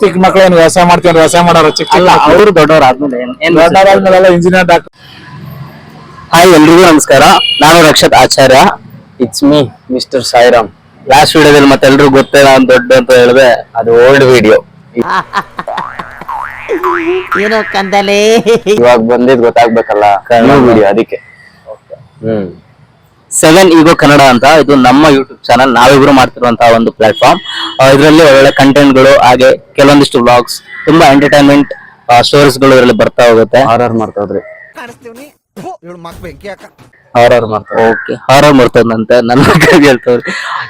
ಚಿಕ್ಕ ಮಕ್ಳು ಏನು ವ್ಯವಸಾಯ ಮಾಡ್ತೀವಿ ವ್ಯವಸಾಯ ಮಾಡೋರು ಚಿಕ್ಕ ಅವರು ದೊಡ್ಡವ್ರು ಆದ್ಮೇಲೆ ದೊಡ್ಡವರಾದ್ಮೇಲೆ ಇಂಜಿನಿಯರ್ ಡಾಕ್ಟರ್. ಹಾಯ್ ಎಲ್ರಿಗೂ ನಮಸ್ಕಾರ, ನಾನು Rakshath Acharya. It's me mister Sairam. Last ವಿಡಿಯೋದಲ್ಲಿ ಮತ್ತೆ ಎಲ್ರಿಗೂ ಗೊತ್ತೇ ನಾನು ದೊಡ್ಡ ಅಂತ ಹೇಳಿದೆ, ಅದು ಓಲ್ಡ್ ವಿಡಿಯೋ. ಏನೋ ಕಂದಲೆ ಇವಾಗ ಬಂದಿದ್ ಗೊತ್ತಾಗ್ಬೇಕಲ್ಲ ವಿಡಿಯೋ, ಅದಕ್ಕೆ 7 Ego ಕನ್ನಡ ಅಂತ ಇದು ನಮ್ಮ ಯೂಟ್ಯೂಬ್ ಚಾನಲ್, ನಾವಿಬ್ರು ಮಾಡ್ತಿರುವಂತಹ ಒಂದು ಪ್ಲಾಟ್ಫಾರ್ಮ್. ಇದರಲ್ಲಿ ಒಳ್ಳೆ ಕಂಟೆಂಟ್ ಗಳು ಹಾಗೆ ಕೆಲವೊಂದಿಷ್ಟು ವ್ಲಾಗ್ಸ್, ತುಂಬಾ ಎಂಟರ್ಟೈನ್ಮೆಂಟ್ ಸ್ಟೋರೀಸ್ ಗಳು ಇದರಲ್ಲಿ ಬರ್ತಾ ಹೋಗುತ್ತೆ. ಹಾರರ್ ಮಾಡ್ತಾ ಹೋದ್ರಿ, ಓಕೆ ಹಾರರ್ ಮಾಡ್ತದಂತೆ ನನ್ನ ಹೇಳ್ತವ್ರಿ.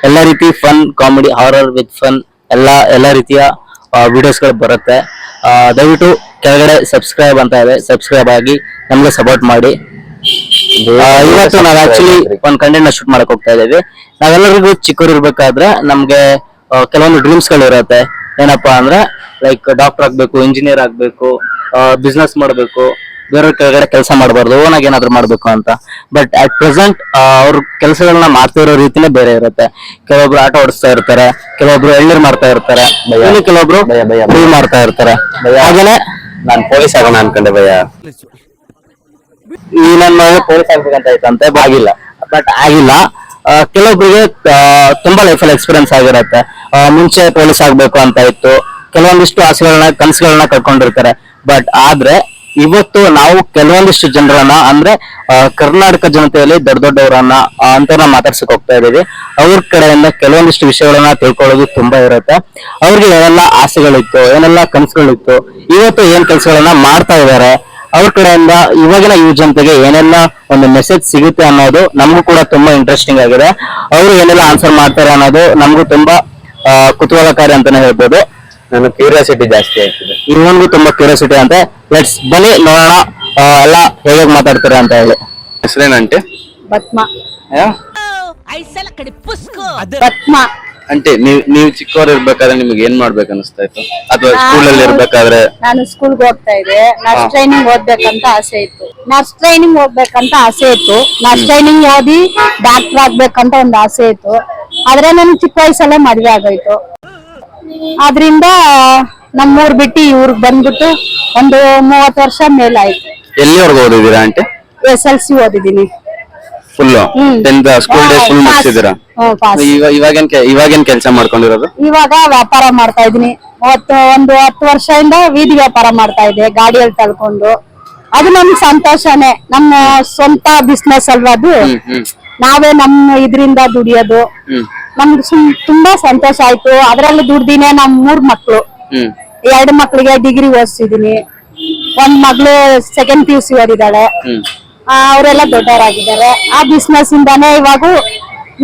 ಎಲ್ಲಾ ರೀತಿ fun comedy, horror with fun ಎಲ್ಲ ರೀತಿಯ ವಿಡಿಯೋಸ್ ಗಳು ಬರುತ್ತೆ. ದಯವಿಟ್ಟು ಕೆಳಗಡೆ ಸಬ್ಸ್ಕ್ರೈಬ್ ಅಂತ ಇದೆ, ಸಬ್ಸ್ಕ್ರೈಬ್ ಆಗಿ ನಮ್ಗೆ ಸಪೋರ್ಟ್ ಮಾಡಿ. ಇವತ್ತು ನಾವು ಆಕ್ಚುಲಿ ಒಂದು ಕಂಟೆಂಟ್ ನ ಶೂಟ್ ಮಾಡಕ್ ಹೋಗ್ತಾ ಇದ್ದೀವಿ. ನಾವೆಲ್ಲರಿಗೂ ಚಿಕ್ಕವರು ಇರ್ಬೇಕಾದ್ರೆ ನಮ್ಗೆ ಕೆಲವೊಂದು ಡ್ರೀಮ್ಸ್ ಗಳು ಇರುತ್ತೆ. ಏನಪ್ಪಾ ಅಂದ್ರೆ ಲೈಕ್ ಡಾಕ್ಟರ್ ಆಗ್ಬೇಕು, ಇಂಜಿನಿಯರ್ ಆಗ್ಬೇಕು, ಬಿಸ್ನೆಸ್ ಮಾಡ್ಬೇಕು, ಬೇರೆಯವ್ರ ಕೆಳಗಡೆ ಕೆಲಸ ಮಾಡಬಾರ್ದು, ಓನ್ ಆಗಿ ಏನಾದ್ರು ಮಾಡ್ಬೇಕು ಅಂತ. ಬಟ್ ಅಟ್ ಪ್ರೆಸೆಂಟ್ ಅವ್ರ ಕೆಲಸಗಳನ್ನ ಮಾಡ್ತಿರೋ ರೀತಿನೇ ಬೇರೆ ಇರುತ್ತೆ. ಕೆಲವೊಬ್ರು ಆಟೋ ಓಡಿಸ್ತಾ ಇರ್ತಾರೆ, ಕೆಲವೊಬ್ರು ಎಳ್ನೀರ್ ಮಾಡ್ತಾ ಇರ್ತಾರೆ, ಕೆಲವೊಬ್ರು ಫ್ರೀ ಮಾಡ್ತಾ ಇರ್ತಾರೆ. ಹಾಗೇನೆ ನಾನ್ ಪೊಲೀಸ್ ಆಗೋಣ ಅನ್ಕೊಂಡೆ ಭಯ. ಈ ನನ್ನ ಪೊಲೀಸ್ ಆಗ್ಬೇಕಂತ ಐತಂತೆ, ಆಗಿಲ್ಲ. ಬಟ್ ಆಗಿಲ್ಲ. ಕೆಲವೊಬ್ರಿಗೆ ತುಂಬಾ ಲೈಫಲ್ಲಿ ಎಕ್ಸ್ಪೀರಿಯನ್ಸ್ ಆಗಿರತ್ತೆ. ಮುಂಚೆ ಪೊಲೀಸ್ ಆಗ್ಬೇಕು ಅಂತ ಇತ್ತು, ಕೆಲವೊಂದಿಷ್ಟು ಆಸೆಗಳನ್ನ ಕನಸುಗಳನ್ನ ಕಳ್ಕೊಂಡಿರ್ತಾರೆ. ಬಟ್ ಆದ್ರೆ ಇವತ್ತು ನಾವು ಕೆಲವೊಂದಿಷ್ಟು ಜನರನ್ನ ಅಂದ್ರೆ ಕರ್ನಾಟಕ ಜನತೆಯಲ್ಲಿ ದೊಡ್ಡವರನ್ನ ಅಂತವ್ರನ್ನ ಮಾತಾಡ್ಸಕ್ ಹೋಗ್ತಾ ಇದೀವಿ. ಅವ್ರ ಕಡೆಯಿಂದ ಕೆಲವೊಂದಿಷ್ಟು ವಿಷಯಗಳನ್ನ ತಿಳ್ಕೊಳ್ಳೋದು ತುಂಬಾ ಇರುತ್ತೆ. ಅವ್ರಿಗೆ ಏನೆಲ್ಲ ಆಸೆಗಳಿತ್ತು, ಏನೆಲ್ಲ ಕನಸುಗಳಿತ್ತು, ಇವತ್ತು ಏನ್ ಕೆಲಸಗಳನ್ನ ಮಾಡ್ತಾ ಇದಾರೆ, ಅವ್ರ ಕಡೆಯಿಂದ ಇವಾಗಿನ ಯುವ ಜನತೆಗೆ ಏನೆಲ್ಲ ಒಂದು ಮೆಸೇಜ್ ಸಿಗುತ್ತೆ ಅನ್ನೋದು ನಮಗೂ ಕೂಡ ತುಂಬಾ ಇಂಟ್ರೆಸ್ಟಿಂಗ್ ಆಗಿದೆ. ಅವರು ಏನೆಲ್ಲ ಆನ್ಸರ್ ಮಾಡ್ತಾರೆ ಅನ್ನೋದು ನಮಗೂ ತುಂಬಾ ಕುತೂಹಲಕಾರಿ ಅಂತಾನೆ ಹೇಳ್ಬೋದು. ನನ್ನ ಕ್ಯೂರಿಯಾಸಿಟಿ ಜಾಸ್ತಿ ಆಗ್ತಿದೆ, ಇವನ್ಗೂ ತುಂಬಾ ಕ್ಯೂರಿಯಾಸಿಟಿ ಅಂತ. ಲೆಟ್ಸ್ ಬನ್ನಿ ನೋಡೋಣ ಎಲ್ಲ ಹೇಗೆ ಮಾತಾಡ್ತಾರೆ ಅಂತ ಹೇಳಿ. ಹೆಸರೇನಂటే ಬತ್ಮಾ. ಅಂಟೆ ನೀವು ಚಿಕ್ಕವರು ಇರ್ಬೇಕಾದ್ರೆ ನಿಮ್ಗೆ ಏನ್ ಮಾಡ್ಬೇಕು ಅನಿಸ್ತಾ ಇತ್ತು, ಅಥವಾ ಸ್ಕೂಲಲ್ಲಿ ಇರ್ಬೇಕಾದ್ರೆ? ನಾನು ಸ್ಕೂಲ್ಗೆ ಹೋಗ್ತಾ ಇದ್ದೆ, ನರ್ಸ್ ಟ್ರೈನಿಂಗ್ ಓದ್ಬೇಕಂತ ಆಸೆ ಇತ್ತು. ನರ್ಸ್ ಟ್ರೈನಿಂಗ್ ಓದಿ ಡಾಕ್ಟರ್ ಆಗ್ಬೇಕಂತ ಒಂದು ಆಸೆ ಇತ್ತು. ಆದ್ರೆ ನನ್ ಚಿಕ್ಕ ವಯಸ್ಸಲ್ಲೇ ಮದ್ವೆ ಆಗೋಯ್ತು. ಆದ್ರಿಂದ ನಮ್ಮೂರ್ ಬಿಟ್ಟು ಇವ್ರಿಗೆ ಬಂದ್ಬಿಟ್ಟು ಒಂದು 30 ವರ್ಷ ಮೇಲಾಯ್ತು. ಎಲ್ಲಿವರೆಗೂ ಓದಿದೀರಾ ಆಂಟಿ? SLC ಓದಿದೀನಿ. ಫುಲ್ ಸ್ಕೂಲ್ ಡೇ ಫುಲ್ ಮುಗಿಸಿದೀರಾ? ಇವಾಗೇನ್ ಕೆಲಸ ಮಾಡ್ಕೊಂಡಿರೋದು? ಇವಾಗ ವ್ಯಾಪಾರ ಮಾಡ್ತಾ ಇದೀನಿ. ಒಂದು 10 ವರ್ಷದಿಂದ ಬೀದಿ ವ್ಯಾಪಾರ ಮಾಡ್ತಾ ಇದ್ದೆ, ಗಾಡಿಯಲ್ಲಿ ತಳ್ಕೊಂಡು. ಅದು ನಮ್ಗೆ ಸಂತೋಷನೇ, ನಮ್ಮ ಸ್ವಂತ ಬಿಸ್ನೆಸ್ ಅಲ್ವಾ ಅದು. ನಾವೇ ನಮ್ಮ ಇದ್ರಿಂದ ದುಡಿಯೋದು ನಮ್ಗೆ ತುಂಬಾ ಸಂತೋಷ ಆಯ್ತು. ಅದ್ರಲ್ಲಿ ದುಡ್ದಿನೇ ನಮ್ 3 ಮಕ್ಳು, 2 ಮಕ್ಳಿಗೆ ಡಿಗ್ರಿ ಓದಿಸಿದೀನಿ. 1 ಮಗಳು 2nd PUC ಓದಿದ್ದಾಳೆ. ಅವರೆಲ್ಲ ದೊಡ್ಡವರಾಗಿದ್ದಾರೆ. ಆ ಬಿಸ್ನೆಸ್ ಇಂದಾನೆ ಇವಾಗ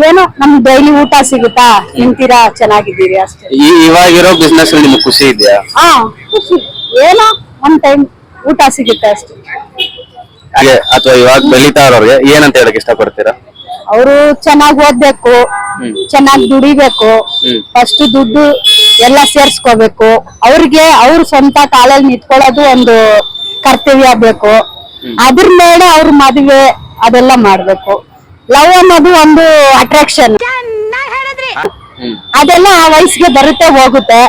ಏನೋ ನಮ್ಗೆ ಡೈಲಿ ಊಟ ಸಿಗುತ್ತಾ, ನಿಂತೀರಾ, ಚೆನ್ನಾಗಿದ್ದೀರಿ ಅಷ್ಟೇ. ಇವಾಗಿರೋ ಬಿಸ್ನೆಸ್ ನಿಮ್ಗೆ ಖುಷಿ ಇದೆಯಾ? ಖುಷಿ, ಏನೋ ಒಂದ್ ಟೈಮ್ ಊಟ ಸಿಗುತ್ತೆ ಅಷ್ಟೇ. ಅಥವಾ ಇವಾಗ ಬೆಳೀತಾ ಇರೋರಿಗೆ ಏನಂತ ಹೇಳಕ್ ಇಷ್ಟಪಡ್ತೀರಾ? ಅವರು ಚೆನ್ನಾಗಿ ಓದ್ಬೇಕು, ಚೆನ್ನಾಗಿ ದುಡಿಬೇಕು, ಫಸ್ಟ್ ದುಡ್ಡು ಎಲ್ಲ ಸೇರ್ಸ್ಕೋಬೇಕು. ಅವ್ರಿಗೆ ಅವ್ರ ಸ್ವಂತ ಕಾಲಲ್ಲಿ ನಿಂತ್ಕೊಳ್ಳೋದು ಒಂದು ಕರ್ತವ್ಯ ಬೇಕು. ಅದ್ರ ಮೇಲೆ ಅವ್ರ ಮದುವೆ ಅದೆಲ್ಲ ಮಾಡ್ಬೇಕು. ಲವ್ ಅನ್ನೋದು ಒಂದು ಅಟ್ರಾಕ್ಷನ್, ಅದೆಲ್ಲ ಆ ವಯಸ್ಸಿಗೆ ಬರುತ್ತೆ ಹೋಗುತ್ತೆ,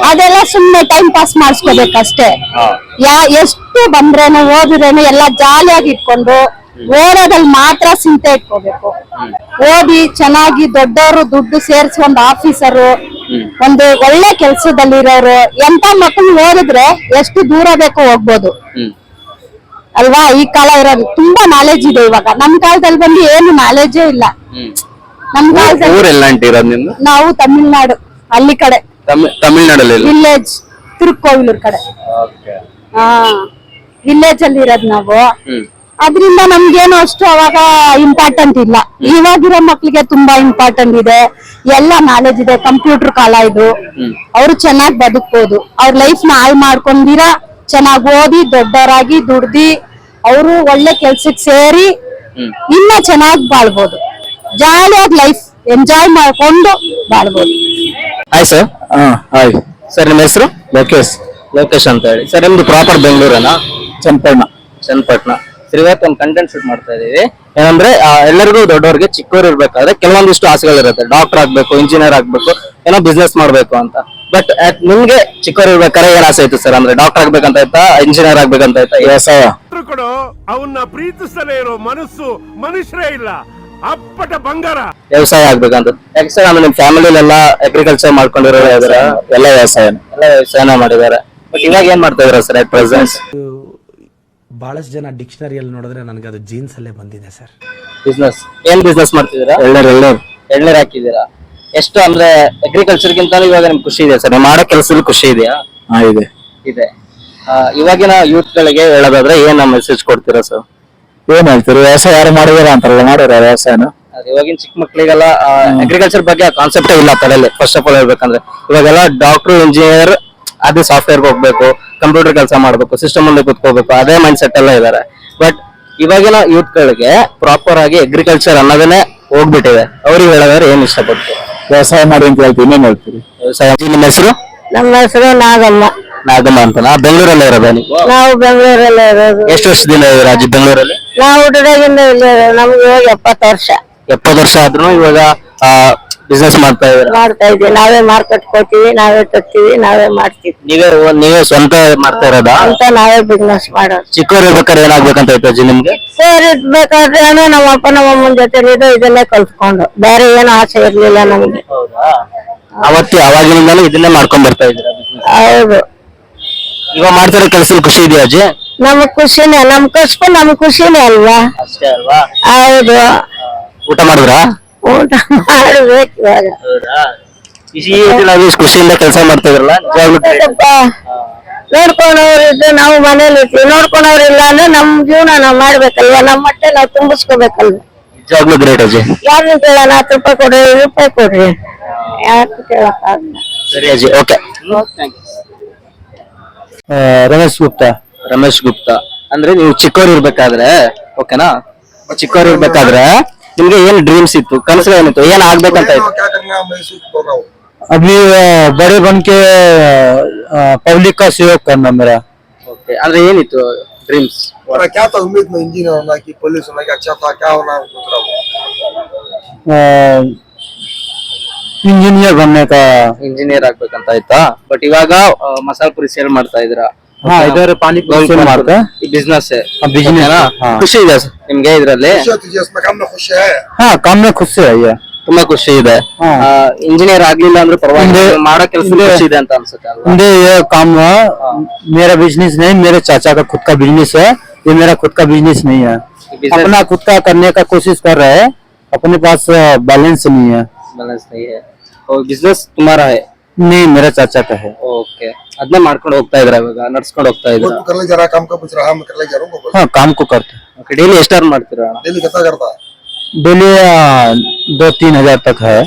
ಅದೆಲ್ಲ ಸುಮ್ನೆ ಟೈಮ್ ಪಾಸ್ ಮಾಡಿಸ್ಕೋಬೇಕಷ್ಟೇ. ಎಷ್ಟು ಬಂದ್ರೇನು ಓದಿದ್ರೇನು ಎಲ್ಲ ಜಾಲಿಯಾಗಿ ಇಟ್ಕೊಂಡು ಓದೋದಲ್ಲಿ ಮಾತ್ರ ಚಿಂತೆ ಇಟ್ಕೋಬೇಕು. ಓದಿ ಚೆನ್ನಾಗಿ ದೊಡ್ಡವರು ದುಡ್ಡು ಸೇರಿಸಿ ಒಂದು ಆಫೀಸರು, ಒಂದು ಒಳ್ಳೆ ಕೆಲ್ಸದಲ್ಲಿರೋರು, ಎಂತ ಮಕ್ಕಳು ಓದಿದ್ರೆ ಎಷ್ಟು ದೂರ ಬೇಕೋ ಹೋಗ್ಬೋದು ಅಲ್ವಾ. ಈ ಕಾಲ ಇರೋದು ತುಂಬಾ ನಾಲೆಜ್ ಇದೆ ಇವಾಗ. ನಮ್ ಕಾಲದಲ್ಲಿ ಬಂದು ಏನು ನಾಲೆಜೇ ಇಲ್ಲ. ನಮ್ ಕಾಲದಲ್ಲಿ ನಾವು ತಮಿಳ್ನಾಡು ಹಳ್ಳಿ ಕಡೆ, ತಮಿಳ್ನಾಡಲ್ಲಿ ವಿಲೇಜ್ ತಿರುಕೋವಿಲೂರ್ ಕಡೆ, ವಿಲೇಜ್ ಅಲ್ಲಿ ಇರೋದು ನಾವು. ಅದ್ರಿಂದ ನಮ್ಗೇನು ಅಷ್ಟು ಅವಾಗ ಇಂಪಾರ್ಟೆಂಟ್ ಇಲ್ಲ. ಇವಾಗಿರೋ ಮಕ್ಳಿಗೆ ತುಂಬಾ ಇಂಪಾರ್ಟೆಂಟ್ ಇದೆ, ಎಲ್ಲ ನಾಲೆಜ್ ಇದೆ. ಕಂಪ್ಯೂಟರ್ ಕಾಲ ಇದು. ಅವ್ರು ಚೆನ್ನಾಗಿ ಬದುಕ್ಬೋದು. ಅವ್ರ ಲೈಫ್ ನ ಹಾಳು ಮಾಡ್ಕೊಂಡಿರ ಚೆನ್ನಾಗಿ ಓದಿ ದೊಡ್ಡವರಾಗಿ ದುಡ್ದಿ ಅವರು ಒಳ್ಳೆ ಕೆಲ್ಸಕ್ಕೆ ಸೇರಿ ಇನ್ನ ಚೆನ್ನಾಗಿ ಬಾಳ್ಬೋದು. ಜಾಲಿಯಾಗಿ ಲೈಫ್ ಎಂಜಾಯ್ ಮಾಡ್ಕೊಂಡು ಬಾಳ್ಬೋದು. Hi sir. ಹಾಯ್ ಸರ್, ನಿಮ್ಮ ಹೆಸರು? ಲೋಕೇಶ್ ಅಂತ ಹೇಳಿ. ಸರ್ ನಿಮ್ದು ಪ್ರಾಪರ್ ಬೆಂಗಳೂರೇನಾ? ಚನ್ನಪಟ್ಟಣ. ಸರ್ ಇವತ್ತು ಒಂದು ಕಂಟೆಂಟ್ ಶೂಟ್ ಮಾಡ್ತಾ ಇದೀವಿ. ಏನಂದ್ರೆ ಎಲ್ಲರಿಗೂ ದೊಡ್ಡವ್ರಿಗೆ ಚಿಕ್ಕವ್ರು ಇರ್ಬೇಕಾದ್ರೆ ಕೆಲವೊಂದಿಷ್ಟು ಆಸೆಗಳಿರುತ್ತೆ. ಡಾಕ್ಟರ್ ಆಗ್ಬೇಕು, ಇಂಜಿನಿಯರ್ ಆಗ್ಬೇಕು, ಏನೋ ಬಿಸ್ನೆಸ್ ಮಾಡ್ಬೇಕು ಅಂತ. ಬಟ್ ನಿಮ್ಗೆ ಚಿಕ್ಕವ್ರು ಇರ್ಬೇಕಾದ್ರೆ ಏನ್ ಆಸೆ ಇತ್ತು ಸರ್? ಅಂದ್ರೆ ಡಾಕ್ಟರ್ ಆಗ್ಬೇಕಂತ ಆಯ್ತಾ, ಇಂಜಿನಿಯರ್ ಆಗ್ಬೇಕಂತ ಆಯ್ತಾ? ವ್ಯವಸಾಯ. ಅವನ್ನ ಪ್ರೀತಿಸಲೇ ಇರೋ ಮನಸ್ಸು ಮನುಷ್ಯರೇ ಇಲ್ಲ, ಅಪ್ಪಟ ಬಂಗಾರ. ವ್ಯವಸಾಯ ಆಗ್ಬೇಕಂತ ಯಾಕೆ ಸರ್? ಅಂದ್ರೆ ನಿಮ್ ಫ್ಯಾಮಿಲಿಲೆಲ್ಲ ಅಗ್ರಿಕಲ್ಚರ್ ಮಾಡ್ಕೊಂಡಿರೋ ಎಲ್ಲ ವ್ಯವಸಾಯನ ಮಾಡಿದ್ದಾರೆ. ಬಟ್ ಇವಾಗ ಏನ್ ಮಾಡ್ತಾ ಇದಾರೆ ಸರ್ ಅಟ್ ಪ್ರೆಸೆಂಟ್? ಬಹಳಷ್ಟು ಜನ ಡಿಕ್ಷನರಿಯಲ್ಲಿ ನೋಡಿದ್ರೆ ನನಗೆ ಅದು ಜೀನ್ಸ್ ಅಲ್ಲೇ ಬಂದಿದೆ ಸರ್. ಬಿಸ್ನೆಸ್ ಏನ್ ಬಿಸ್ನೆಸ್ ಮಾಡ್ತಿದ್ದೀರಾ? ಎಳ್ನೀರ್ ಹಾಕಿದ್ದೀರಾ. ಎಷ್ಟು ಅಂದ್ರೆ ಅಗ್ರಿಕಲ್ಚರ್ ಗಿಂತ ಇವಾಗ ನಿಮ್ಗೆ ಖುಷಿ ಇದೆ ಸರ್? ನೀವು ಮಾಡೋ ಕೆಲಸದಲ್ಲಿ ಖುಷಿ ಇದೆಯಾ? ಇದೆ. ಇದೆ. ಇವಾಗಿನ ಯೂತ್ ಗಳಿಗೆ ಹೇಳೋದಾದ್ರೆ ಏನ್ ಮೆಸೇಜ್ ಕೊಡ್ತೀರಾ ಸರ್? ಏನ್ ಹೇಳ್ತೀರಿ, ವ್ಯವಸಾಯ ಯಾರು ಮಾಡಿದಾರ ಅಂತಾರಲ್ಲ, ಮಾಡ್ಯಾರ ವ್ಯವಸಾಯನ. ಇವಾಗಿನ ಚಿಕ್ಕ ಮಕ್ಳಿಗೆಲ್ಲ ಅಗ್ರಿಕಲ್ಚರ್ ಬಗ್ಗೆ ಕಾನ್ಸೆಪ್ಟೇ ಇಲ್ಲ ತಲೆಯಲ್ಲಿ. ಫಸ್ಟ್ ಆಫ್ ಆಲ್ ಹೇಳ್ಬೇಕಂದ್ರೆ ಇವಾಗೆಲ್ಲ ಡಾಕ್ಟರ್, ಇಂಜಿನಿಯರ್, ಅದೇ ಸಾಫ್ಟ್ವೇರ್ ಹೋಗ್ಬೇಕು, ಕಂಪ್ಯೂಟರ್ ಕೆಲಸ ಮಾಡ್ಬೇಕು, ಸಿಸ್ಟಮ್ ಅಲ್ಲಿ ಕುತ್ಕೋಬೇಕು, ಅದೇ ಮೈಂಡ್ ಸೆಟ್ ಎಲ್ಲ ಇದಾರೆ. ಬಟ್ ಇವಾಗಿನ ಯೂತ್ ಗಳಿಗೆ ಪ್ರಾಪರ್ ಆಗಿ ಅಗ್ರಿಕಲ್ಚರ್ ಅನ್ನೋದನ್ನೇ ಹೋಗ್ಬಿಟ್ಟಿದೆ. ಅವ್ರಿಗೆ ಹೇಳೋದಾದ್ರೆ ಏನ್ ಇಷ್ಟಪಡ್ತೀವಿ? ವ್ಯವಸಾಯ ಮಾಡಿ ಅಂತ ಹೇಳ್ತೀವಿ. ಇನ್ನೇನ್ ಹೇಳ್ತೀರಿ? ವ್ಯವಸಾಯ. ನಿಮ್ಮ ಹೆಸರು? ನಮ್ಮ ಹೆಸರು ನಾಗಮ್ಮ. ನಾಗಮ್ಮ ಅಂತ. ಬೆಂಗಳೂರಲ್ಲೇ ಇರೋದ ನೀವು? ನಾವು ಬೆಂಗಳೂರಲ್ಲೇ ಇರೋದು. ಎಷ್ಟು ವರ್ಷದಿಂದ ಇದ್ದೀರಾ ಅಜ್ಜಿ ಬೆಂಗಳೂರಲ್ಲಿ? ನಾವು ಹುಡುಗಿಂದ ಇಲ್ಲೇ ಇರೋದು. ನಮ್ಗೆ ಇವಾಗ 70 ವರ್ಷ. 70 ವರ್ಷ ಆದ್ರೂ ಇವಾಗ ಬಿಸ್ನೆಸ್ ಮಾಡ್ತಾ ಇದ್ದೀರಾ? ಮಾಡ್ತಾ ಇದ್ದೀವಿ. ನಾವೇ ಮಾರ್ಕೆಟ್ ಹೋಗ್ತೀವಿ, ನಾವೇ ತರ್ತೀವಿ, ನಾವೇ ಮಾಡ್ತೀವಿ. ನೀವೇ ಸ್ವಂತ ಮಾಡ್ತಾ ಇರೋದಾ? ಅಂತ ನಾವೇ ಬಿಸ್ನೆಸ್ ಮಾಡೋದು. ಚಿಕ್ಕವ್ರು ಇರ್ಬೇಕಾದ್ರೆ ಏನಾಗ್ಬೇಕಂತ ಇತ್ತು ಅಜ್ಜಿ ನಿಮ್ಗೆ? ಸರ್ ಇರ್ಬೇಕಾದ್ರೆ ನಮ್ಮ ಅಪ್ಪ ನಮ್ಮಮ್ಮನ ಜೊತೆ ಇದನ್ನೇ ಕಲ್ತ್ಕೊಂಡು, ಬೇರೆ ಏನು ಆಸೆ ಇರ್ಲಿಲ್ಲ ನಮ್ಗೆ. ಅವಾಗಿನಿಂದಲೂ ಇದನ್ನೇ ಮಾಡ್ಕೊಂಡ್ ಬರ್ತಾ ಇದ್ದೀರಾ? ಹೌದು. ಇವಾಗ ಮಾಡ್ತಿರೋ ಕೆಲಸದಲ್ಲಿ ಖುಷಿ ಇದೆಯಾ ಅಜ್ಜಿ? ನಮಗ್ ಖುಷಿನೇ, ನಮ್ ಕಷ್ಟ ನಮಗ್ ಖುಷಿನೇ ಅಲ್ವಾ? ಅಷ್ಟೇ ಅಲ್ವಾ? ಹೌದು. ಊಟ ಮಾಡಿದ್ರಾ? ಊಟ ಮಾಡ್ಬೇಕು ಇವಾಗ. ಖುಷಿಯಿಂದ ಕೆಲಸ ಮಾಡ್ತಾ ಇದ್ರಲ್ಲ, ನೋಡ್ಕೊಂಡವ್ರು ಇದ್ದು ನಾವು ಮನೇಲಿ ಇರ್ತೀವಿ. ನೋಡ್ಕೊಂಡವ್ರು ಇಲ್ಲ ಅಂದ್ರೆ ನಮ್ ಜೀವನ ನಾವ್ ಮಾಡ್ಬೇಕಲ್ವಾ? ನಮ್ ಹೊಟ್ಟೆ ನಾವ್ ತುಂಬಿಸ್ಕೋಬೇಕಲ್ವಾ? ನಿಜವಾಗ್ಲೂ ಗ್ರೇಟ್ ಅಜ್ಜಿ. ಯಾರನ್ನ ಕೇಳೋಣ? 10 ರೂಪಾಯಿ ಕೊಡ್ರಿ, 20 ರೂಪಾಯಿ ಕೊಡ್ರಿ, ಯಾರು ಕೇಳಕ್ ಆಗಲ್ಲ. ಸರಿ ಅಜ್ಜಿ, ಓಕೆ. ರಮೇಶ್ ಗುಪ್ತಾ ಅಂದ್ರೆ ನೀವು ಚಿಕ್ಕವ್ರು ಇರ್ಬೇಕಾದ್ರೆ, ಓಕೆನಾ, ಚಿಕ್ಕವ್ರು ಇರ್ಬೇಕಾದ್ರೆ ನಿಮ್ಗೆ ಏನ್ ಡ್ರೀಮ್ಸ್ ಇತ್ತು, ಕನಸುಗಳು ಏನಿತ್ತು, ಏನ್ ಆಗ್ಬೇಕಂತ ಇತ್ತು? अभी बड़े बन के पब्लिक का सहयोग करना मेरा। ಓಕೆ, ಅಂದ್ರೆ ಏನಿತ್ತು ಡ್ರೀಮ್ಸ್? मेरा क्या था उम्मीद में इंजीनियर होना कि पुलिस होना कि अच्छा था, क्या होना सोच रहा हूँ। इंजीनियर बनने का। ಇಂಜಿನಿಯರ್ ಆಗ್ಬೇಕಂತ ಆಯ್ತಾ? ಬಟ್ ಇವಾಗ ಮಸಾಲ ಪುರಿ ಸೇಲ್ ಮಾಡ್ತಾ ಇದ್ದೀರಾ? हाँ, इधर पानी पूरी सेल मारते हैं। Business business. हाँ। ಖುಷಿ ಇದೆ ನಿಮ್ಗೆ ಇದ್ರಲ್ಲಿ? तुझे इसमें काम में खुश है? हाँ, काम में खुश से है ये। ತುಂಬಾ ಖುಷಿ ಇದೆ. ಇಂಜಿನಿಯರ್ ಆಗ್ಲಿಲ್ಲ ಅಂದ್ರೆ ಪರವಾಗಿಲ್ಲ, ಮಾಡೋ ಕೆಲಸ ಖುಷಿ ಇದೆ ಅಂತ ಅನ್ಸುತ್ತೆ ಅಲ್ವಾ? मुझे ये काम मेरा बिजनेस नहीं, मेरे चाचा का खुद का बिजनेस है। ये मेरा खुद का बिजनेस नहीं है। अपना खुद का करने का कोशिश कर रहे हैं, अपने पास बैलेंस नहीं है। ಬ್ಯಾಲೆನ್ಸ್ नहीं है और बिजनेस तुम्हारा है? नहीं, मेरा चाचा का है। ಓಕೆ, ಅದನ್ನೇ ಮಾಡ್ಕೊಂಡು ಹೋಗ್ತಾ ಇದ್ರ, ಇವಾಗ ನಡ್ಸ್ಕೊಂಡು ಹೋಗ್ತಾ ಇದ್ರ? तू कर ले जरा काम का पूछ रहा, मैं कर ले जा रहा हूँ। हाँ, काम को करते हैं। ಓಕೆ, ಡೈಲಿ ಎಷ್ಟು ಅರ್ನ್ ಮಾಡ್ತೀರಾ? डेली कितना करता है? डेली 2-3 हजार तक है।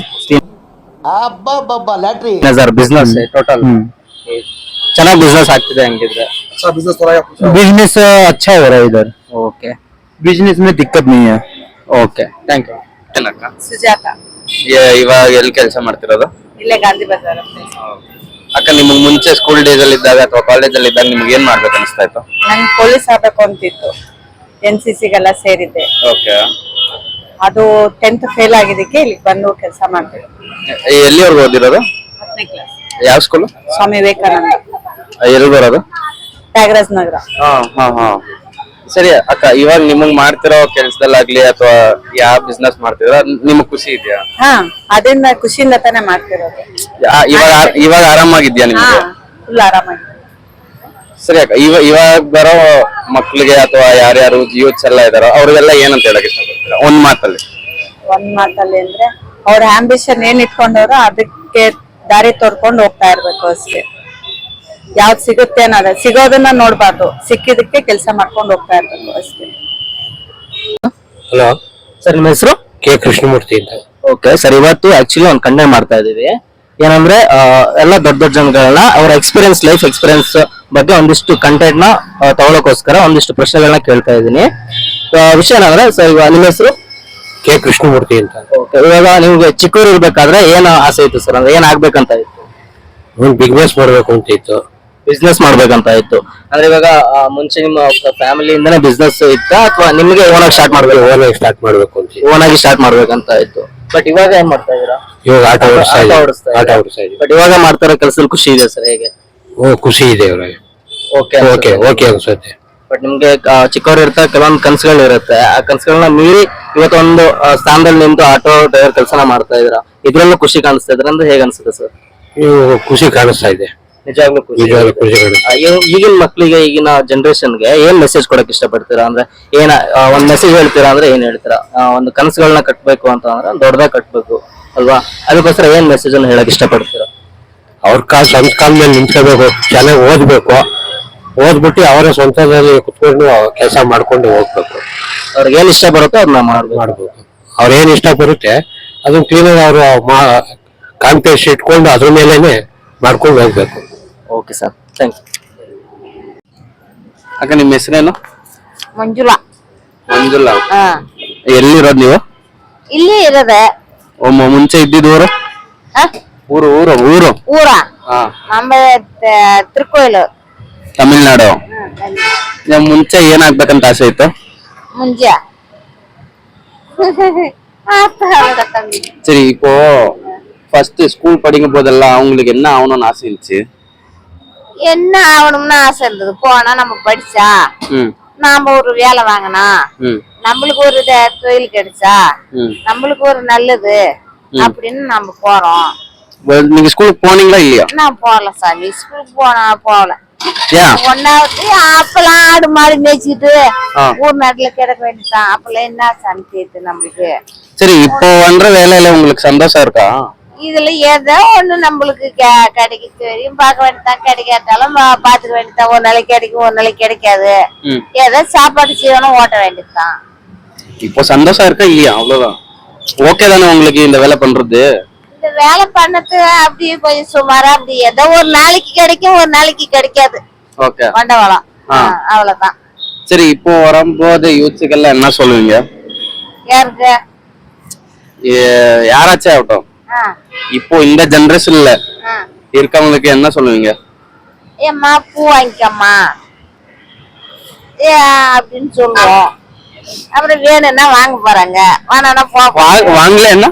3000 ಬಿಸ್ನೆಸ್ ಟೋಟಲ್. ಚೆನ್ನಾಗಿ ಬಿಸ್ನೆಸ್ ಆಗ್ತಿದೆ ಹಂಗಿದ್ರೆ. अच्छा बिजनेस हो रहा है? पूछ रहा हूँ। बिजनेस अच्छा हो रहा है इधर। ಓಕೆ बिजनेस में दिक्कत नहीं है। Okay, thank you. ಸುಜಾತ, ಇವಾಗ ಎಲ್ಲಿ ಕೆಲಸ ಮಾಡ್ತಿರೋದು? ಇಲ್ಲೇ ಗಾಂಧಿ ಬಜಾರ್ ಅಂತ. ಅಕ್ಕ, ನಿಮ್ಗೆ ಮುಂಚೆ ಸ್ಕೂಲ್ ಡೇಸ್ ಅಲ್ಲಿ ಇದ್ದಾಗ ಅಥವಾ ಕಾಲೇಜ್ ಅಲ್ಲಿ ಇದ್ದಾಗ ನಿಮ್ಗೆ ಏನ್ ಮಾಡ್ಬೇಕು ಅನಿಸ್ತಾ ಇತ್ತು? ನಂಗೆ ಪೊಲೀಸ್ ಆಗ್ಬೇಕು ಅಂತಿತ್ತು. NCCಗೆಲ್ಲ ಸೇರಿದ್ದೆ. ಓಕೆ, ಅದು 10th ಫೇಲ್ ಆಗಿದ್ದಕ್ಕೆ ಇಲ್ಲಿ ಬಂದು ಕೆಲಸ ಮಾಡ್ತಿದ್ದೆ. ಎಲ್ಲಿವರೆಗೂ ಓದಿರೋದು? 10ನೇ ಕ್ಲಾಸ್. ಯಾವ ಸ್ಕೂಲ್? ಸ್ವಾಮಿ ವಿವೇಕಾನಂದ, ಎಲ್ಲಿ ಬರೋದು? ತ್ಯಾಗರಾಜ್ ನಗರ. ಸರಿ ಅಕ್ಕ, ಇವಾಗ ನಿಮಗ್ ಮಾಡ್ತಿರೋ ಕೆಲ್ಸದಲ್ಲಾಗ್ಲಿ ಅಥವಾ ಯಾವ ಬಿಸ್ನೆಸ್ ಮಾಡ್ತಿದ್ರ ನಿಮಗ್ ಖುಷಿ ಇದೆಯಾ? ಹಾ, ಅದರಿಂದ ಖುಷಿಯಿಂದ ತಾನೇ ಮಾಡ್ತಿರೋದು. ಇವಾಗ ಆರಾಮಾಗಿದ್ಯಾ ನಿಮ್ಗೆ? ಫುಲ್ ಆರಾಮಾಗಿ. ಸರಿ ಅಕ್ಕ, ಇವಾಗ ಬರೋ ಮಕ್ಳಿಗೆ ಅಥವಾ ಯಾರ್ಯಾರು ಯೂತ್ಸ್ ಎಲ್ಲ ಇದಾರೋ ಅವ್ರಿಗೆಲ್ಲ ಏನಂತ ಹೇಳಕ್ ಇಷ್ಟಪಡ್ತೀರಾ ಒಂದ್ ಮಾತಲ್ಲಿ? ಒಂದ್ ಮಾತಲ್ಲಿ ಅಂದ್ರೆ ಅವ್ರ ಆಂಬಿಷನ್ ಏನ್ ಇಟ್ಕೊಂಡವ್ರೋ ಅದಕ್ಕೆ ದಾರಿ ತೋರ್ಕೊಂಡು ಹೋಗ್ತಾ ಇರ್ಬೇಕು ಅಷ್ಟೇ. ಯಾವ್ದು ಸಿಗುತ್ತೆ ಅನ್ನೋದ ಸಿಗೋದನ್ನ ನೋಡ್ಬಾರ್ದು, ಸಿಕ್ಕಿದಕ್ಕೆ ಕೆಲಸ ಮಾಡ್ಕೊಂಡು ಹೋಗ್ತಾ ಇರ್ಬೇಕು ಅಷ್ಟೇ. ಹಲೋ ಸರ್, ನಿಮ್ಮ ಹೆಸರು? ಕೆ ಕೃಷ್ಣಮೂರ್ತಿ ಅಂತ. ಓಕೆ ಸರ್, ಇವತ್ತು ಆಕ್ಚುಲಿ ಒಂದು ಕಂಟೆಂಟ್ ಮಾಡ್ತಾ ಇದೀವಿ. ಏನಂದ್ರೆ ಎಲ್ಲ ದೊಡ್ಡ ದೊಡ್ಡ ಜನಗಳನ್ನ ಅವರ ಎಕ್ಸ್ಪೀರಿಯನ್ಸ್, ಲೈಫ್ ಎಕ್ಸ್ಪೀರಿಯನ್ಸ್ ಬಗ್ಗೆ ಒಂದಿಷ್ಟು ಕಂಟೆಂಟ್ ನ ತಗೊಳಕೋಸ್ಕರ ಒಂದಿಷ್ಟು ಪ್ರಶ್ನೆಗಳನ್ನ ಕೇಳ್ತಾ ಇದೀನಿ. ವಿಷಯ ಏನಂದ್ರೆ ಸರ್, ಇವಾಗ ನಿಮ್ಮ ಹೆಸರು? ಕೆ ಕೃಷ್ಣಮೂರ್ತಿ ಅಂತ. ಓಕೆ, ಇವಾಗ ನಿಮ್ಗೆ ಚಿಕ್ಕವರು ಇರ್ಬೇಕಾದ್ರೆ ಏನ್ ಆಸೆ ಇತ್ತು ಸರ್? ಅಂದ್ರೆ ಏನ್ ಆಗ್ಬೇಕಂತ ಇತ್ತು? ಒಂದು ಬಿಸ್ನೆಸ್ ಮಾಡ್ಬೇಕು ಅಂತ ಇತ್ತು. ಬಿಸ್ನೆಸ್ ಮಾಡ್ಬೇಕಂತ ಇತ್ತು. ಅಂದ್ರೆ ಇವಾಗ ಮುಂಚೆ ನಿಮ್ಮ ಫ್ಯಾಮಿಲಿಯಿಂದನೇ ಬಿಸ್ನೆಸ್ ಇತ್ತಾ ಅಥವಾ ನಿಮ್ಗೆ ಓನ್ ಆಗಿ ಸ್ಟಾರ್ಟ್ ಮಾಡ್ಬೇಕು? ಓನಾಗಿ ಸ್ಟಾರ್ಟ್ ಮಾಡ್ಬೇಕು ಅಂತ. ಓನ್ ಆಗಿ ಸ್ಟಾರ್ಟ್ ಮಾಡ್ಬೇಕಂತ ಇತ್ತು. ಬಟ್ ಇವಾಗ ಏನ್ ಮಾಡ್ತಾ ಇದೀರಾ? ಇವಾಗ ಆಟೋ ಓಡಿಸ್ತಾ ಆಟೋ ಇದ್ದೀವಿ. ಬಟ್ ಇವಾಗ ಮಾಡ್ತಾ ಇರೋ ಕೆಲಸದಲ್ಲಿ ಖುಷಿ ಇದೆ ಸರ್, ಹೇಗೆ? ಓ, ಖುಷಿ ಇದೆ ಅವ್ರಿಗೆ. ಓಕೆ ಓಕೆ ಓಕೆ ಅನ್ಸುತ್ತೆ. ಬಟ್ ನಿಮ್ಗೆ ಚಿಕ್ಕವ್ರು ಇರ್ತಾರೆ, ಕೆಲವೊಂದು ಕನಸುಗಳು ಇರುತ್ತೆ. ಆ ಕನಸುಗಳನ್ನ ಮೀರಿ ಇವತ್ತೊಂದು ಸ್ಥಾನದಲ್ಲಿ ನಿಂತು ಆಟೋ ಡ್ರೈವರ್ ಕೆಲಸನ ಮಾಡ್ತಾ ಇದ್ರ, ಇದ್ರಲ್ಲೂ ಖುಷಿ ಕಾಣಿಸ್ತಾ ಇದ್ರ ಅಂದ್ರೆ ಹೇಗೆ ಅನ್ಸುತ್ತೆ ಸರ್? ಇವಾಗ ಖುಷಿ ಕಾಣಿಸ್ತಾ ಇದೆ. ನಿಜವಾಗ್ಲೂ ಖುಷಿ. ನಿಜವಾಗ್ಲೂ ಖುಷಿ ಕಾಣಿಸ್ತಾ ಇದೆ. ಈಗಿನ ಮಕ್ಳಿಗೆ, ಈಗಿನ ಜನರೇಷನ್ಗೆ ಏನ್ ಮೆಸೇಜ್ ಕೊಡಕ್ ಇಷ್ಟಪಡ್ತೀರಾ? ಅಂದ್ರೆ ಒಂದ್ ಮೆಸೇಜ್ ಹೇಳ್ತೀರಾ ಅಂದ್ರೆ ಏನ್ ಹೇಳ್ತೀರಾ? ಒಂದು ಕನಸುಗಳನ್ನ ಕಟ್ಬೇಕು ಅಂತ ಅಂದ್ರೆ ದೊಡ್ಡದಾಗ ಕಟ್ಬೇಕು ಅಲ್ವಾ? ಅದಕ್ಕೋಸ್ಕರ ಏನ್ ಮೆಸೇಜ್ ಅನ್ನು ಹೇಳಕ್ ಇಷ್ಟಪಡ್ತೀರಾ? ಅವ್ರ ಸ್ವಂತ ಕಾಲ ಮೇಲೆ ನಿಂತ್ಕೋಬೇಕು, ಚೆನ್ನಾಗಿ ಓದ್ಬೇಕು, ಓದ್ಬಿಟ್ಟು ಅವರ ಸ್ವಂತದಲ್ಲಿ ಕುತ್ಕೊಂಡು ಕೆಲಸ ಮಾಡ್ಕೊಂಡು ಹೋಗ್ಬೇಕು. ಅವ್ರಿಗೆ ಏನ್ ಇಷ್ಟ ಬರುತ್ತೋ ಅದನ್ನ ಮಾಡ್ಬೇಕು. ಅವ್ರ ಏನ್ ಇಷ್ಟ ಬರುತ್ತೆ ಅದನ್ನ ಕ್ಲೀನಾಗಿ ಅವರು ಕಾನ್ಫಿಡೆನ್ಸ್ ಇಟ್ಕೊಂಡು ಅದ್ರ ಮೇಲೆನೆ ಮಾಡ್ಕೊಂಡು ಹೋಗ್ಬೇಕು. Okay sir, thank you. ಅಕ್ಕ, ನಿಮ್ಮ ಹೆಸರೇನು? ಮಂಜುಳಾ. ಮಂಜುಳಾ. ಎಲ್ಲಿರೋದು ನೀವು? ಇಲ್ಲಿ ಇರೋದೆ. ಮುಂಚೆ ಇದ್ದಿದ್ದು ಊರು? ಊರು ಊರು ಊರು ಊರ ನಮ್ಮ ತಿರುಕೋಯಿಲು, ತಮಿಳ್ನಾಡು. ಮುಂಚೆ ಏನಾಗ್ಬೇಕಂತ ಆಸೆ ಇತ್ತು? ಮುಂಜೆ சரி, இப்போ ஃபர்ஸ்ட் ஸ்கூல் படிக்கும் போதெல்லாம் அவங்களுக்கு என்ன ஆகணும்னு ஆசை இருந்துச்சு? என்ன ஆகணும்னு ஆசை இருந்தது. போனா நம்ம படிச்சா நாம ஒரு வேலை வாங்கினா, நம்மளுக்கு ஒரு தொழில் கிடைச்சா, நம்மளுக்கு ஒரு நல்லது அப்படின்னு நம்ம போறோம். நீங்க ஸ்கூலுக்கு போனீங்களா இல்லையா? நான் போகல சாமி, ஸ்கூலுக்கு போகல. ஒன்னாவது அப்பெல்லாம் ஆடு மாடு மேய்ச்சிட்டு ஊர் நாட்டுல கிடக்க வேண்டியதான். அப்பெல்லாம் என்ன சாமி கேட்டு நம்மளுக்கு. சரி, இப்போ பண்ற வேலையில உங்களுக்கு சந்தோஷம் இருக்கா? இதுல ஏதோ ஒண்ணு நம்மளுக்கு கிடைக்க வரையும் பார்க்க வேண்டியதான். கிடைக்காட்டாலும் பாத்துக்க வேண்டியதான். ஒரு நாளைக்கு கிடைக்கும், ஒரு நாளைக்கு கிடைக்காது. ஏதோ சாப்பாடு செய்யணும், ஓட்ட வேண்டியதுதான். இப்போ சந்தோஷம் இருக்கா இல்லையா? அவ்வளவுதான். ஓகே தானே உங்களுக்கு இந்த வேலை பண்றது? இந்த வேலை பண்ணது அப்படியே கொஞ்சம் சுமாரா அப்படி ஏதோ ஒரு நாளைக்கு கிடைக்கும், ஒரு நாளைக்கு கிடைக்காது. ஓகே, வண்டவாளம் அவ்வளவுதான். சரி, இப்போ வரும்போது யூத்ஸுக்கெல்லாம் என்ன சொல்லுவீங்க? யாருக்கு? யாராச்சும் ஆகட்டும், இப்போ இந்த ஜெனரேஷன்ல இருக்கவங்களுக்கு என்ன சொல்லுவீங்க? ஏம்மா பூ வாங்கிக்கம்மா அப்படின்னு சொல்லுவோம். அப்புறம் வேணும்னா வாங்க போறாங்க, வேணாம்னா வாங்கல என்ன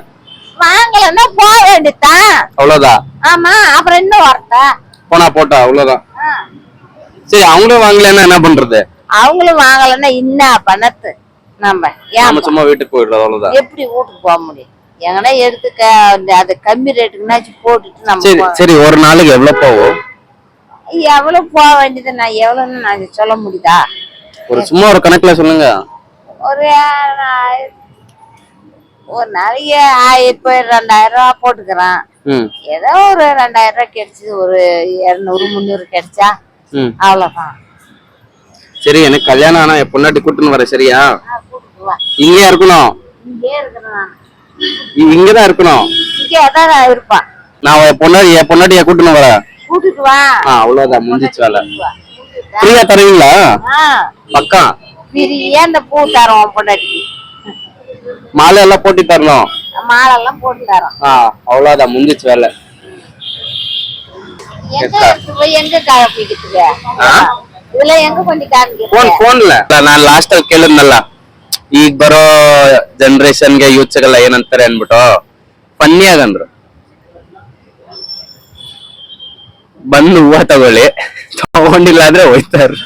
வாங்கலன்னா போக வேண்டியதான். அவ்வளவுதான். ஆமா, அப்புறம் இன்னும் வரட்டா போனா போட்டா அவ்வளவுதான். சரி, அவங்களும் வாங்கலன்னா என்ன பண்றது? அவங்களும் வாங்கலன்னா என்ன பண்ணது? நம்ம சும்மா வீட்டுக்கு போயிடுறது, அவ்வளவுதான். எப்படி வீட்டுக்கு போக முடியும்? எங்கன்னா எடுத்து அது கம்மி ரேட்டுக்குனாச்சும் போட்டுட்டு நம்ம. சரி சரி, ஒரு நாளைக்கு எவ்வளவு போவோம்? எவ்வளவு போக வேண்டியது? நான் எவ்வளவுன்னு நான் சொல்ல முடியுதா? சும்மா ஒரு கணக்குல சொல்லுங்க. ஒரு நாளைக்கு இப்ப 2000 ரூபாய் போட்டுக்கிறேன். ஏதோ ஒரு 2000 ரூபாய் கிடைச்சு, ஒரு 200 300 கிடைச்சா அவ்வளவுதான். சரி, எனக்கு கல்யாணம் ஆனா என் பொண்டாட்டி கூட்டுன்னு வர, சரியா? இங்கே இருக்கணும். இங்கதான் இருக்கணும். இங்கதான் இருப்பான். நான் என் பொண்டாட்டிய கூட்டுன்னு வரேன். கூட்டிட்டு வா. அவ்வளவுதான், முடிஞ்சிச்சு வேலை. ஃப்ரீயா தருவீங்களா? பக்கம் ஃப்ரீயா இந்த பூ தரோம் பொண்டாட்டி. மாலை எல்லாம் போட்டு தரணும். மாலை எல்லாம் போட்டு தரோம். அவ்வளவுதான், முடிஞ்சிச்சு வேலை. எங்க காப்பிக்கிட்டு ಇದೆಲ್ಲ ಹೆಂಗ ಕೊಂಡಿ ಕಾಣಿಗೆ ಫೋನ್ಲ ನಾನು ಲಾಸ್ಟ್ ಅಲ್ಲಿ ಕೇಳಿದ್ನಲ್ಲ, ಈಗ ಬರೋ ಜನರೇಷನ್ಗೆ ಯೂತ್ಸ್ಗೆಲ್ಲ ಏನಂತಾರೆ ಅನ್ಬಿಟ್ಟು ಫನ್ನಿ ಆಗಂದ್ರು. ಬಂದು ಹೂವ ತಗೊಳ್ಳಿ, ತಗೊಂಡಿಲ್ಲ ಅಂದ್ರೆ ಹೋಯ್ತಾರ್ರಿ.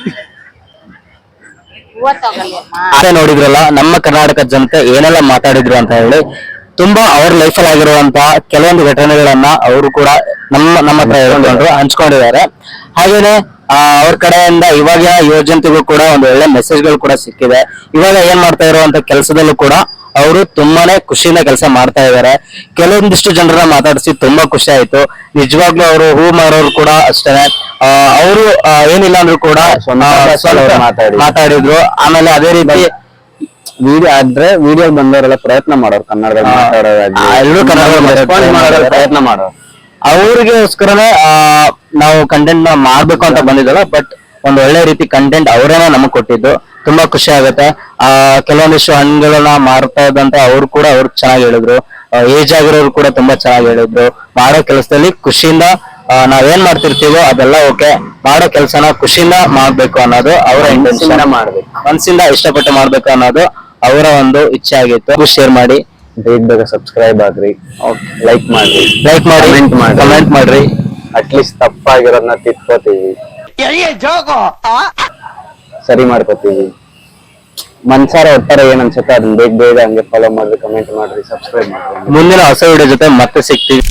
ಅದೇ ನೋಡಿದ್ರಲ್ಲ, ನಮ್ಮ ಕರ್ನಾಟಕ ಜನತೆ ಏನೆಲ್ಲ ಮಾತಾಡಿದ್ರು ಅಂತ ಹೇಳಿ. ತುಂಬಾ ಅವ್ರ ಲೈಫಲ್ಲಿ ಆಗಿರುವಂತ ಕೆಲವೊಂದು ಘಟನೆಗಳನ್ನ ಅವರು ಕೂಡ ನಮ್ಮ ಹತ್ರ ಹಂಚ್ಕೊಂಡಿದ್ದಾರೆ. ಹಾಗೇನೆ ಅವ್ರ ಕಡೆಯಿಂದ ಇವಾಗ ಯುವಜನತೆಗೂ ಕೂಡ ಒಂದು ಒಳ್ಳೆ ಮೆಸೇಜ್ಗಳು ಕೂಡ ಸಿಕ್ಕಿದೆ. ಇವಾಗ ಏನ್ ಮಾಡ್ತಾ ಇರುವಂತ ಕೆಲಸದಲ್ಲೂ ಕೂಡ ಅವರು ತುಂಬಾನೇ ಖುಷಿಯಿಂದ ಕೆಲಸ ಮಾಡ್ತಾ ಇದ್ದಾರೆ. ಕೆಲವೊಂದಿಷ್ಟು ಜನರನ್ನ ಮಾತಾಡಿಸಿ ತುಂಬಾ ಖುಷಿ ಆಯ್ತು. ನಿಜವಾಗ್ಲೂ ಅವರು ಹೂ ಮಾರೋರು ಕೂಡ ಅಷ್ಟೇ, ಅವರು ಏನಿಲ್ಲ ಅಂದ್ರೂ ಕೂಡ ಮಾತಾಡಿದ್ರು. ಆಮೇಲೆ ಅದೇ ರೀತಿ ವಿಡಿಯೋ ಆದ್ರೆ ವಿಡಿಯೋ ಬಂದವರೆಲ್ಲ ಪ್ರಯತ್ನ ಮಾಡೋರು, ಕನ್ನಡದಲ್ಲಿ ಮಾತಾಡೋದಾಗ್ಲಿ ಕನ್ನಡ ಪ್ರಯತ್ನ ಮಾಡೋರು. ಅವ್ರಿಗೋಸ್ಕರನೇ ನಾವು ಕಂಟೆಂಟ್ ನ ಮಾಡ್ಬೇಕು ಅಂತ ಬಂದಿದ್ದಲ್ಲ. ಬಟ್ ಒಂದು ಒಳ್ಳೆ ರೀತಿ ಕಂಟೆಂಟ್ ಅವರೇನೆ ನಮಗ್ ಕೊಟ್ಟಿದ್ದು. ತುಂಬಾ ಖುಷಿ ಆಗುತ್ತೆ. ಕೆಲವೊಂದಿಷ್ಟು ಹಣ್ಣುಗಳನ್ನ ಮಾರ್ತಾ ಇದ್ದಂತ ಅವ್ರು ಕೂಡ ಚೆನ್ನಾಗಿ ಹೇಳಿದ್ರು. ಏಜ್ ಆಗಿರೋರು ಕೂಡ ತುಂಬಾ ಚೆನ್ನಾಗಿ ಹೇಳಿದ್ರು. ಮಾಡೋ ಕೆಲಸದಲ್ಲಿ ಖುಷಿಯಿಂದ ನಾವೇನ್ ಮಾಡ್ತಿರ್ತೀವೋ ಅದೆಲ್ಲ ಓಕೆ, ಮಾಡೋ ಕೆಲ್ಸನ ಖುಷಿಯಿಂದ ಮಾಡ್ಬೇಕು ಅನ್ನೋದು ಅವರ ಇಂಟೆನ್ಷನ್. ಮಾಡ್ಬೇಕು, ಮನ್ಸಿಂದ ಇಷ್ಟಪಟ್ಟು ಮಾಡ್ಬೇಕು ಅನ್ನೋದು ಅವರ ಒಂದು ಇಚ್ಛೆ ಆಗಿತ್ತು. ಶೇರ್ ಮಾಡಿ, ಬೇಗ ಸಬ್ಸ್ಕ್ರೈಬ್ ಆಗ್ರಿ, ಲೈಕ್ ಮಾಡಿ, ಕಮೆಂಟ್ ಮಾಡ್ರಿ. ಅಟ್ಲೀಸ್ಟ್ ತಪ್ಪಾಗಿರೋದನ್ನ ತಿದ್ಕೋತೀವಿ, ಸರಿ ಮಾಡ್ಕೋತೀವಿ. ಮನ್ಸಾರ ಒಟ್ಟಾರೆ ಏನ್ ಅನ್ಸುತ್ತೆ ಅದನ್ನ ಬೇಗ ಹಂಗೆ ಫಾಲೋ ಮಾಡ್ರಿ, ಕಮೆಂಟ್ ಮಾಡ್ರಿ, ಸಬ್ಸ್ಕ್ರೈಬ್ ಮಾಡ್ರಿ. ಮುಂದಿನ ಹೊಸ ವಿಡಿಯೋ ಜೊತೆ ಮತ್ತೆ ಸಿಗ್ತೀವಿ.